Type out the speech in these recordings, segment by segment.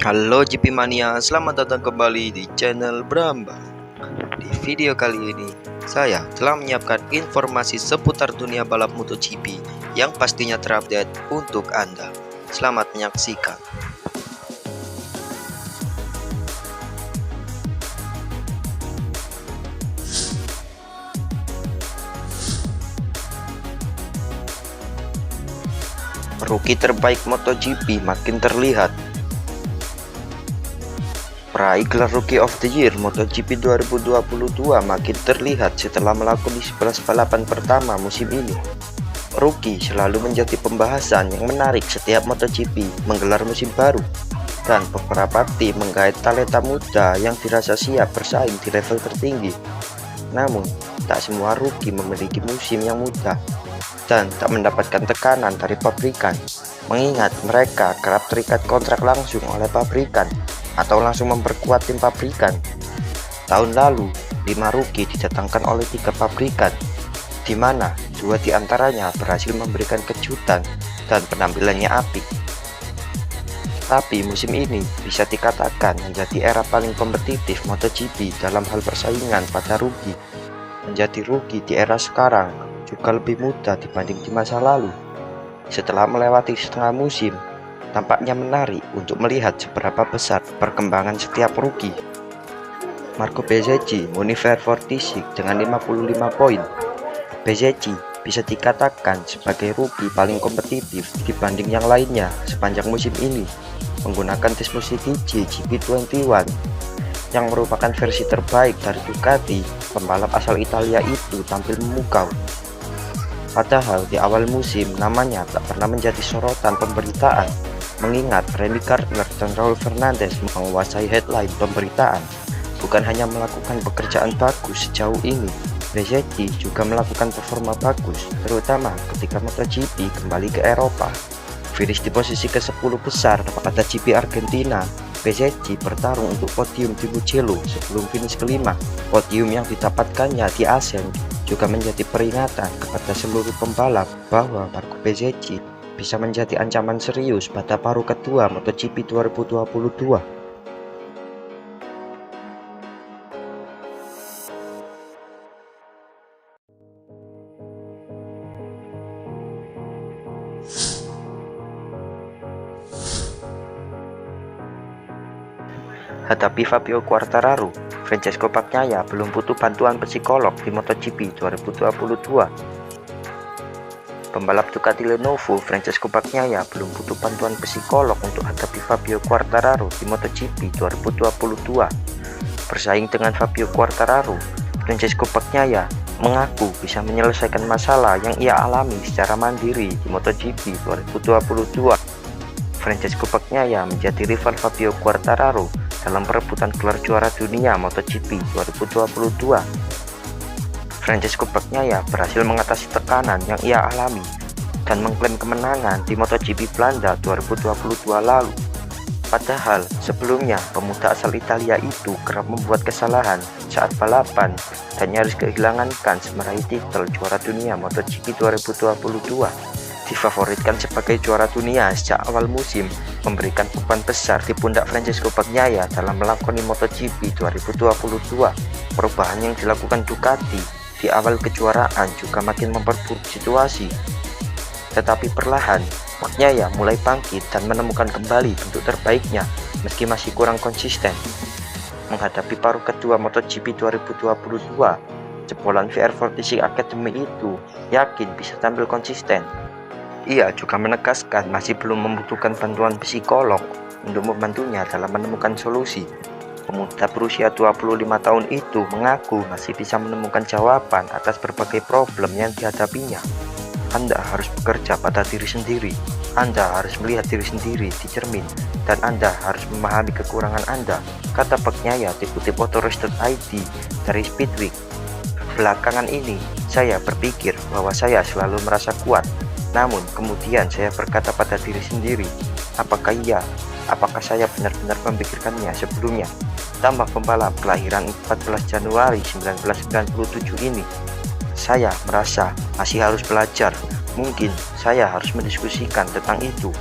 Halo GP Mania, selamat datang kembali di channel Bramba. Di video kali ini, saya telah menyiapkan informasi seputar dunia balap MotoGP yang pastinya terupdate untuk Anda. Selamat menyaksikan. Rookie terbaik MotoGP makin terlihat. Peraih gelar Rookie of the Year MotoGP 2022 makin terlihat setelah melakoni 11 balapan pertama musim ini. Rookie selalu menjadi pembahasan yang menarik setiap MotoGP menggelar musim baru, dan beberapa tim menggait talenta muda yang dirasa siap bersaing di level tertinggi. Namun, tak semua rookie memiliki musim yang mudah dan tak mendapatkan tekanan dari pabrikan, mengingat mereka kerap terikat kontrak langsung oleh pabrikan atau langsung memperkuat tim pabrikan. Tahun lalu, 5 rookie didatangkan oleh 3 pabrikan, di mana 2 diantaranya berhasil memberikan kejutan dan penampilannya apik. Tapi musim ini bisa dikatakan menjadi era paling kompetitif MotoGP dalam hal persaingan pada rookie. Menjadi rookie di era sekarang juga lebih mudah dibanding di masa lalu. Setelah melewati setengah musim, tampaknya menarik untuk melihat seberapa besar perkembangan setiap rookie. Marco Bezzecchi muni VR46 dengan 55 poin. Bezzecchi bisa dikatakan sebagai rookie paling kompetitif dibanding yang lainnya sepanjang musim ini, menggunakan tes MotoGP GP21 yang merupakan versi terbaik dari Ducati. Pembalap asal Italia itu tampil memukau. Padahal di awal musim namanya tak pernah menjadi sorotan pemberitaan, mengingat Remy Gardner dan Raul Fernandez menguasai headline pemberitaan. Bukan hanya melakukan pekerjaan bagus sejauh ini, Bezzecchi juga melakukan performa bagus, terutama ketika MotoGP kembali ke Eropa. Finish di posisi ke-10 besar pada GP Argentina. Bezzecchi bertarung untuk podium di Mugello sebelum finish kelima. Podium yang didapatkannya di Assen juga menjadi peringatan kepada seluruh pembalap bahwa Marco Bezzecchi bisa menjadi ancaman serius pada paruh kedua MotoGP 2022. Hadapi Fabio Quartararo, Francesco Bagnaia belum butuh bantuan psikolog di MotoGP 2022. Pembalap Ducati Lenovo Francesco Bagnaia belum butuh bantuan psikolog untuk hadapi Fabio Quartararo di MotoGP 2022. Bersaing dengan Fabio Quartararo, Francesco Bagnaia mengaku bisa menyelesaikan masalah yang ia alami secara mandiri di MotoGP 2022. Francesco Bagnaia menjadi rival Fabio Quartararo dalam perebutan gelar juara dunia MotoGP 2022. Francesco Bagnaia berhasil mengatasi tekanan yang ia alami dan mengklaim kemenangan di MotoGP Belanda 2022 lalu. Padahal sebelumnya pemuda asal Italia itu kerap membuat kesalahan saat balapan dan nyaris kehilangan kans meraih titel juara dunia MotoGP 2022. Difavoritkan sebagai juara dunia sejak awal musim, memberikan beban besar di pundak Francesco Bagnaia dalam melakoni MotoGP 2022. Perubahan yang dilakukan Ducati di awal kejuaraan juga makin memperburuk situasi. Tetapi perlahan, Bagnaia mulai bangkit dan menemukan kembali bentuk terbaiknya meski masih kurang konsisten. Menghadapi paruh kedua MotoGP 2022, jebolan VR46 Academy itu yakin bisa tampil konsisten. Ia juga menegaskan masih belum membutuhkan bantuan psikolog untuk membantunya dalam menemukan solusi. Pemuda berusia 25 tahun itu mengaku masih bisa menemukan jawaban atas berbagai problem yang dihadapinya. Anda harus bekerja pada diri sendiri, Anda harus melihat diri sendiri di cermin, dan Anda harus memahami kekurangan Anda, kata Bagnaia dikutip Autorest.id dari Speedweek. Belakangan ini, saya berpikir bahwa saya selalu merasa kuat. Namun kemudian saya berkata pada diri sendiri, apakah saya benar-benar memikirkannya sebelumnya? Tambah pembalap kelahiran 14 Januari 1997 ini. Saya merasa masih harus belajar. Mungkin saya harus mendiskusikan tentang itu.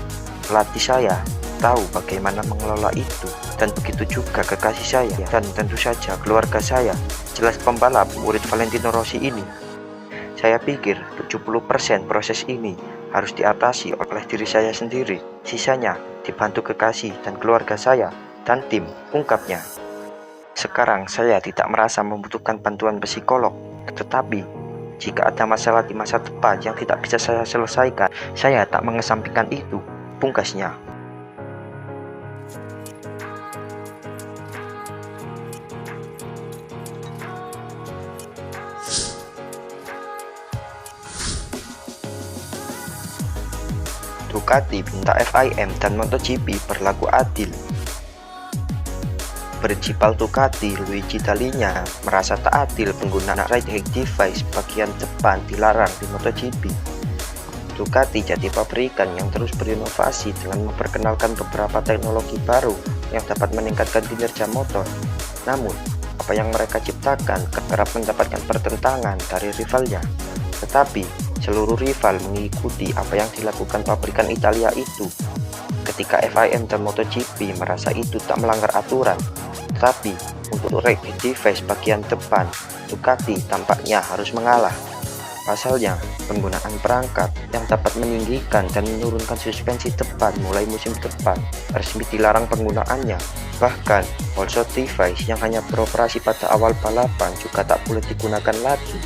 Pelatih saya tahu bagaimana mengelola itu, dan begitu juga kekasih saya, dan tentu saja keluarga saya, jelas pembalap murid Valentino Rossi ini. Saya pikir 70% proses ini harus diatasi oleh diri saya sendiri, sisanya dibantu kekasih dan keluarga saya, dan tim, ungkapnya. Sekarang saya tidak merasa membutuhkan bantuan psikolog, tetapi jika ada masalah di masa depan yang tidak bisa saya selesaikan, saya tak mengesampingkan itu, pungkasnya. Ducati minta FIM dan MotoGP berlaku adil. Prinsipal Ducati Luigi Dall'Igna merasa tak adil penggunaan ride hack device bagian depan dilarang di MotoGP. Ducati jadi pabrikan yang terus berinovasi dengan memperkenalkan beberapa teknologi baru yang dapat meningkatkan kinerja motor. Namun, apa yang mereka ciptakan kerap mendapatkan pertentangan dari rivalnya. Tetapi, seluruh rival mengikuti apa yang dilakukan pabrikan Italia itu. Ketika FIM dan MotoGP merasa itu tak melanggar aturan, tetapi untuk ride device bagian depan, Ducati tampaknya harus mengalah. Pasalnya, penggunaan perangkat yang dapat meninggikan dan menurunkan suspensi depan mulai musim depan resmi dilarang penggunaannya. Bahkan, whole shot device yang hanya beroperasi pada awal balapan juga tak boleh digunakan lagi.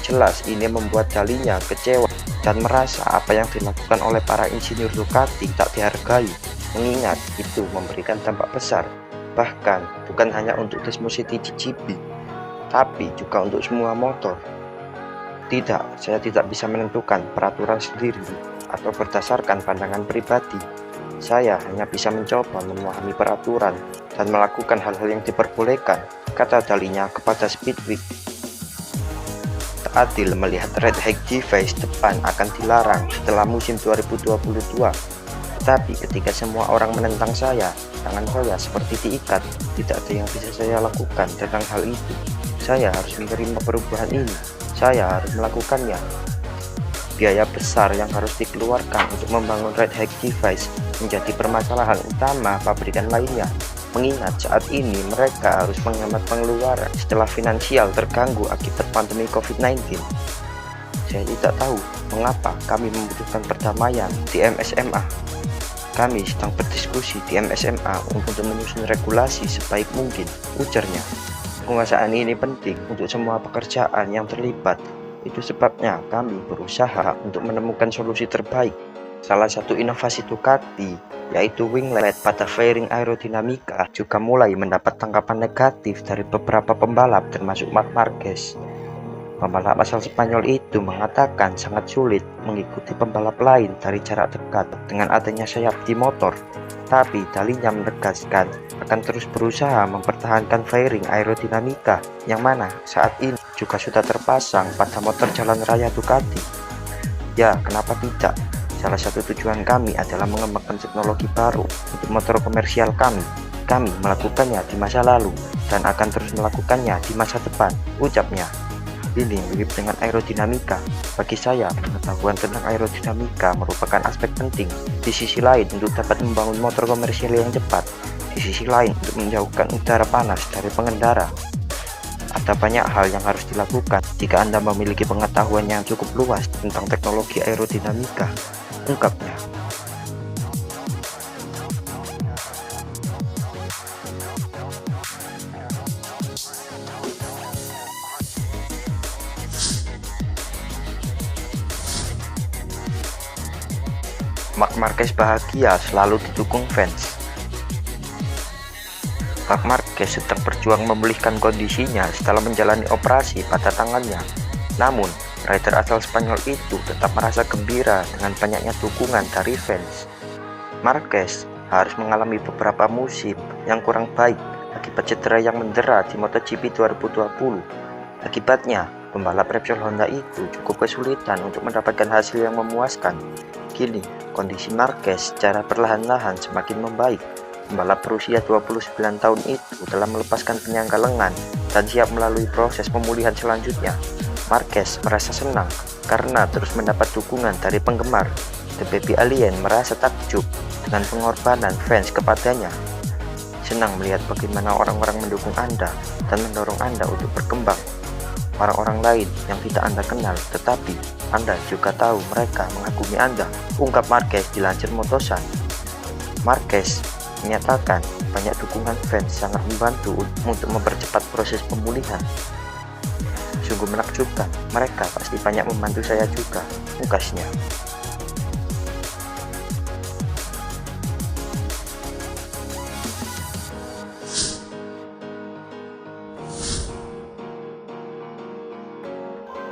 Jelas ini membuat Dall'Igna kecewa dan merasa apa yang dilakukan oleh para insinyur Ducati tak dihargai, mengingat itu memberikan dampak besar, bahkan bukan hanya untuk Desmosed GP, tapi juga untuk semua motor. Tidak, saya tidak bisa menentukan peraturan sendiri atau berdasarkan pandangan pribadi. Saya hanya bisa mencoba memahami peraturan dan melakukan hal-hal yang diperbolehkan, kata Dall'Igna kepada Speedweek. Adil melihat ride hack device depan akan dilarang setelah musim 2022. Tetapi ketika semua orang menentang saya, tangan saya seperti diikat. Tidak ada yang bisa saya lakukan tentang hal itu. Saya harus menerima perubahan ini. Saya harus melakukannya. Biaya besar yang harus dikeluarkan untuk membangun ride hack device menjadi permasalahan utama pabrikan lainnya. Mengingat saat ini mereka harus menghemat pengeluaran setelah finansial terganggu akibat pandemi COVID-19. Saya tidak tahu mengapa kami membutuhkan perdamaian di MSMA. Kami sedang berdiskusi di MSMA untuk menyusun regulasi sebaik mungkin, ujarnya. Penguasaan ini penting untuk semua pekerjaan yang terlibat. Itu sebabnya kami berusaha untuk menemukan solusi terbaik. Salah satu inovasi Ducati, yaitu winglet pada fairing aerodinamika, juga mulai mendapat tanggapan negatif dari beberapa pembalap termasuk Marc Marquez. Pembalap asal Spanyol itu mengatakan sangat sulit mengikuti pembalap lain dari jarak dekat dengan adanya sayap di motor. Tapi Dall'Igna menegaskan akan terus berusaha mempertahankan fairing aerodinamika yang mana saat ini juga sudah terpasang pada motor jalan raya Ducati. Ya, kenapa tidak? Salah satu tujuan kami adalah mengembangkan teknologi baru untuk motor komersial kami. Kami melakukannya di masa lalu dan akan terus melakukannya di masa depan, ucapnya. Ini mirip dengan aerodinamika. Bagi saya, pengetahuan tentang aerodinamika merupakan aspek penting. Di sisi lain, untuk dapat membangun motor komersial yang cepat. Di sisi lain, untuk menjauhkan udara panas dari pengendara. Ada banyak hal yang harus dilakukan jika Anda memiliki pengetahuan yang cukup luas tentang teknologi aerodinamika, ungkapnya. Marc Marquez bahagia selalu didukung fans. Marc Marquez sedang berjuang memulihkan kondisinya setelah menjalani operasi pada tangannya. Namun, rider asal Spanyol itu tetap merasa gembira dengan banyaknya dukungan dari fans. Marquez harus mengalami beberapa musim yang kurang baik akibat cedera yang mendera di MotoGP 2020. Akibatnya, pembalap Repsol Honda itu cukup kesulitan untuk mendapatkan hasil yang memuaskan. Kini, kondisi Marquez secara perlahan-lahan semakin membaik. Pembalap berusia 29 tahun itu telah melepaskan penyangga lengan dan siap melalui proses pemulihan selanjutnya. Marquez merasa senang karena terus mendapat dukungan dari penggemar. The Baby Alien merasa takjub dengan pengorbanan fans kepadanya. Senang melihat bagaimana orang-orang mendukung Anda dan mendorong Anda untuk berkembang. Orang-orang lain yang tidak Anda kenal, tetapi Anda juga tahu mereka mengagumi Anda, ungkap Marquez dilansir Motosan. Marquez menyatakan banyak dukungan fans sangat membantu untuk mempercepat proses pemulihan. Sungguh menakjubkan, mereka pasti banyak membantu saya juga, ungkasnya.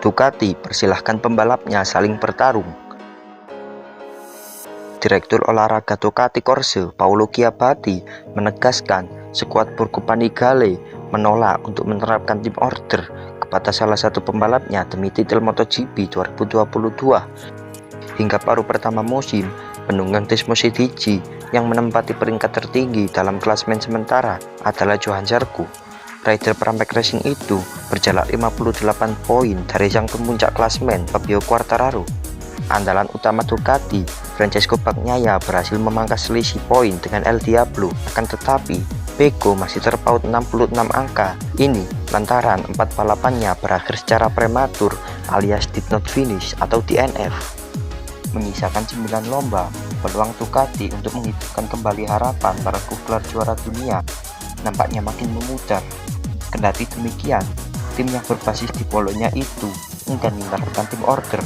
Ducati persilahkan pembalapnya saling bertarung. Direktur olahraga Ducati Corse, Paolo Chiabatti, menegaskan skuad Borgo Panigale menolak untuk menerapkan tim order kepada salah satu pembalapnya demi titel MotoGP 2022. Hingga paruh pertama musim, penunggang Desmo Cedici yang menempati peringkat tertinggi dalam klasemen sementara adalah Johan Zarco. Rider Pramac Racing itu berjarak 58 poin dari sang pemuncak klasemen Fabio Quartararo. Andalan utama Ducati, Francesco Bagnaia, berhasil memangkas selisih poin dengan El Diablo, akan tetapi Pecco masih terpaut 66 angka. Ini lantaran 4 balapannya berakhir secara prematur alias did not finish atau DNF. Menyisakan 9 lomba, peluang Ducati untuk menghidupkan kembali harapan meraih gelar juara dunia nampaknya makin memudar. Kendati demikian, tim yang berbasis di Polonia itu enggan menerapkan tim order.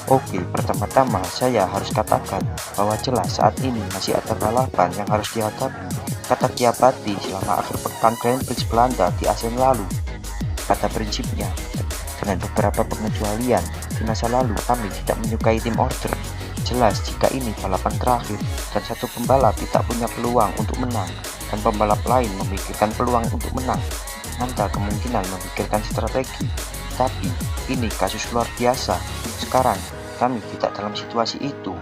Oke, pertama-tama saya harus katakan bahwa jelas saat ini masih ada balapan yang harus dihadapi, kata Chiabatti selama akhir pekan Grand Prix Belanda di Asen lalu. Pada prinsipnya, dengan beberapa pengecualian, di masa lalu kami tidak menyukai tim order. Jelas jika ini balapan terakhir dan satu pembalap tidak punya peluang untuk menang dan pembalap lain memikirkan peluang untuk menang, Anda kemungkinan memikirkan strategi. Tapi ini kasus luar biasa. Sekarang kami tidak dalam situasi itu.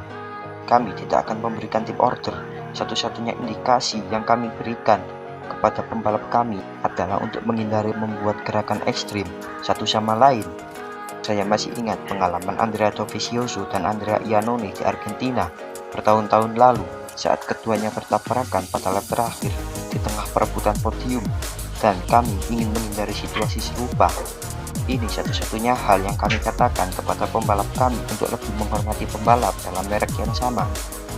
Kami tidak akan memberikan tim order. Satu-satunya indikasi yang kami berikan kepada pembalap kami adalah untuk menghindari membuat gerakan ekstrim satu sama lain. Saya masih ingat pengalaman Andrea Dovizioso dan Andrea Iannone di Argentina bertahun-tahun lalu saat keduanya bertabrakan pada lap terakhir di tengah perebutan podium, dan kami ingin menghindari situasi serupa. Ini satu-satunya hal yang kami katakan kepada pembalap kami untuk lebih menghormati pembalap dalam merek yang sama.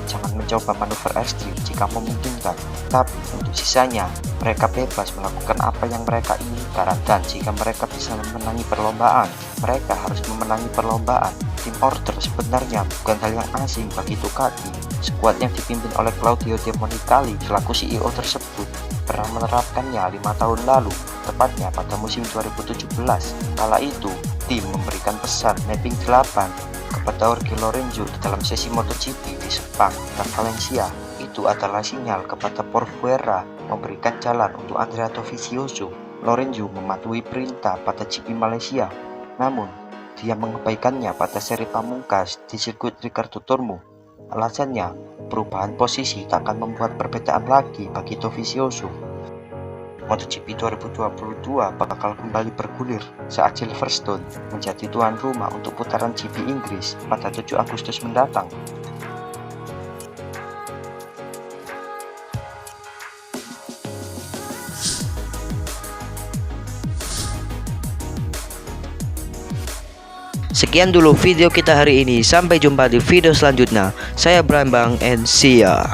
Jangan mencoba manuver ekstrim jika memungkinkan, tapi untuk sisanya mereka bebas melakukan apa yang mereka inginkan, dan jika mereka bisa memenangi perlombaan, mereka harus memenangi perlombaan. Tim order sebenarnya bukan hal yang asing bagi Ducati. Skuad yang dipimpin oleh Claudio De Monicali selaku CEO tersebut pernah menerapkannya 5 tahun lalu, tepatnya pada musim 2017. Kala itu, tim memberikan pesan mapping 8 kepada Jorge Lorenzo di dalam sesi MotoGP di Sepang dan Valencia. Itu adalah sinyal kepada Porfuera memberikan jalan untuk Andrea Dovizioso. Lorenzo mematuhi perintah pada GP Malaysia, namun dia mengabaikannya pada seri pamungkas di sirkuit Ricardo Tormo. Alasannya, perubahan posisi tak akan membuat perbedaan lagi bagi Dovizioso. MotoGP 2022 bakal kembali bergulir saat Silverstone menjadi tuan rumah untuk putaran GP Inggris pada 7 Agustus mendatang. Sekian dulu video kita hari ini. Sampai jumpa di video selanjutnya. Saya Brambang and see ya.